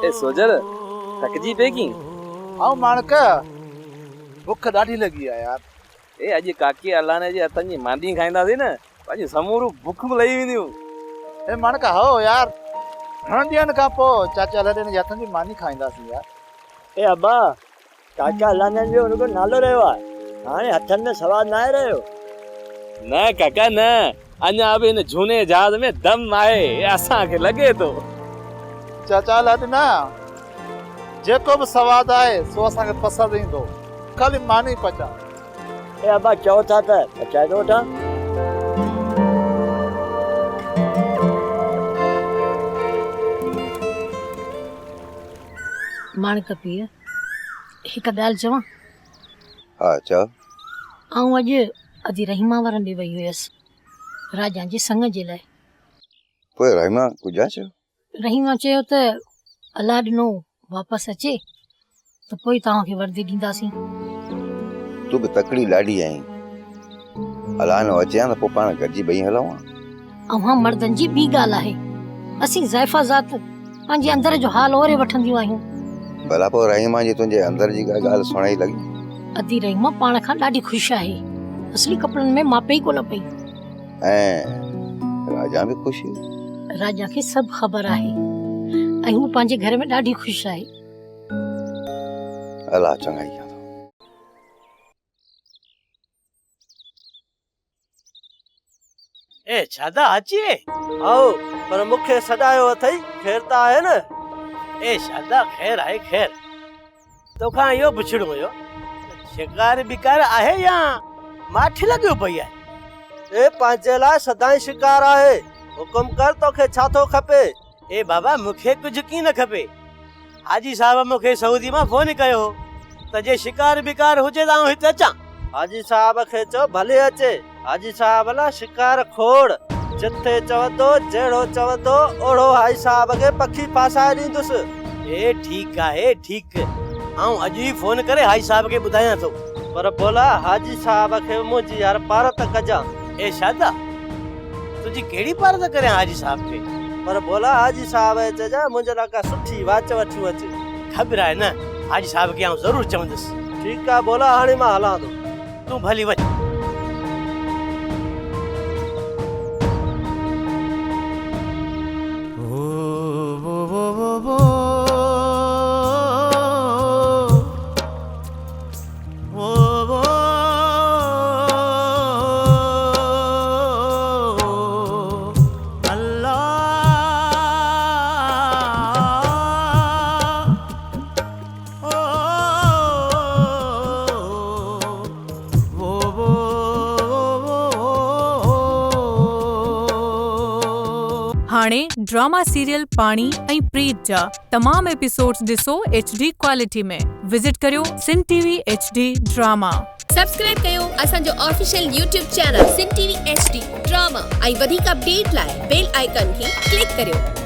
ए सोजर थकजी पेगी आओ मानक भुख ॾाढी लगी है यार। ए अॼु काकी अलाने जे हथनि जी मांदी खाईंदासीं न पंहिंजी समूरू बुख बि लही वेंदियूं। ए मानक हो यार घणनि ॾींहंनि खां पोइ चाचा लाॾे जे हथनि जी मानी खाईंदासीं यार। ए अब्बा चाचा लाॾनि जो उनजो नालो रहियो आहे, हाणे हथनि में सवादु न आहे रहियो। न काका न, अञा बि हिन झूने जहाज में दम आहे, असांखे लॻे थो। चाचा लाॾे न जेको बि सवादु आहे सो असांखे पसंदि ईंदो, खाली मानी पचा। ए अब्बा चओ था त पचाए थो वठां। मानक पीउ हिकु ॻाल्हि चवां? हा चओ। आऊं अॼु अधी रहीमा वारनि ॾे वई हुयसि राजा जे संग जे लाइ। पोइ रहीमा कुझु चयो? रहीमा चयो त अलाह ॾिनो वापसि अचे त पोइ तव्हांखे वर्दी ॾींदासीं। तूं बि तकड़ी लाॾी आहीं, अलाह न अचे हा त पोइ पाण गॾिजी ॿई हलूं हा। ऐं हा मर्दनि जी ॿी ॻाल्हि आहे, असीं ज़ाइफ़ा ज़ात पंहिंजे अंदर जो हाल ओरे वठंदियूं आहियूं। भला पोइ रहीमा जी तुंहिंजे अंदर जी का ॻाल्हि सुणाई लॻी? अधी रहीमा पाण खां ॾाढी ख़ुशि आहे, असली कपिड़नि में मापे ई कोन पई। ऐं राजा बि ख़ुशि? राजा खे सभु ख़बर आहे ऐं हू पंहिंजे घर में ॾाढी ख़ुशि आहे। अलाह चङाई कंदो। ए शादा अची आओ, पर मूंखे सॾायो अथई, ख़ैर त आहे न? ए शादा ख़ैर आहे ख़ैर। तोखां इहो पुछणो हुयो, शिकार बिकार आहे या माठी लॻियो पई आहे? ए पंहिंजे लाइ सदाई शिकार आहे, हुकुम कर तोखे छा थो खपे? ए बाबा मूंखे कुझु की न खपे, हाजी साहब मूंखे सऊदी मां फोन कयो त जे शिकार बिकार हुजे त आऊं हिते अचां। हाजी साहब खे चओ भले अचे, हाजी साहब ला शिकार खोड़, जिथे चवंदो जहिड़ो चवंदो ओड़ो हाजी साहब खे पखी फासाए ॾींदुसि। ए ठीकु आहे ठीकु, आऊं अॼु ई फोन करे हाजी साहब खे ॿुधायां थो, पर बोला हाजी साहब खे मुंहिंजी यार पारत कजां। ए शादा तुंहिंजी कहिड़ी पारत करे हाजी साहब खे? पर बोला हाजी साहब चइजा मुंहिंजे लाइ का सुठी वाच वठी अचे। ख़बर आहे न, हाजी साहब खे आऊं ज़रूरु चवंदुसि। ठीकु आहे बोला, हाणे मां हलां थो, तूं भली वञ। हाणे ड्रामा सीरियल पाणी ऐं प्रीत जा तमाम एपिसोड्स ॾिसो HD क्वालिटी में। विजिट करियो सिन टीवी HD ड्रामा। सब्सक्राइब कयो असांजो ऑफिशियल YouTube चैनल सिन टीवी HD ड्रामा ऐं वधीक अपडेट लाइ बेल आइकन खे क्लिक करियो।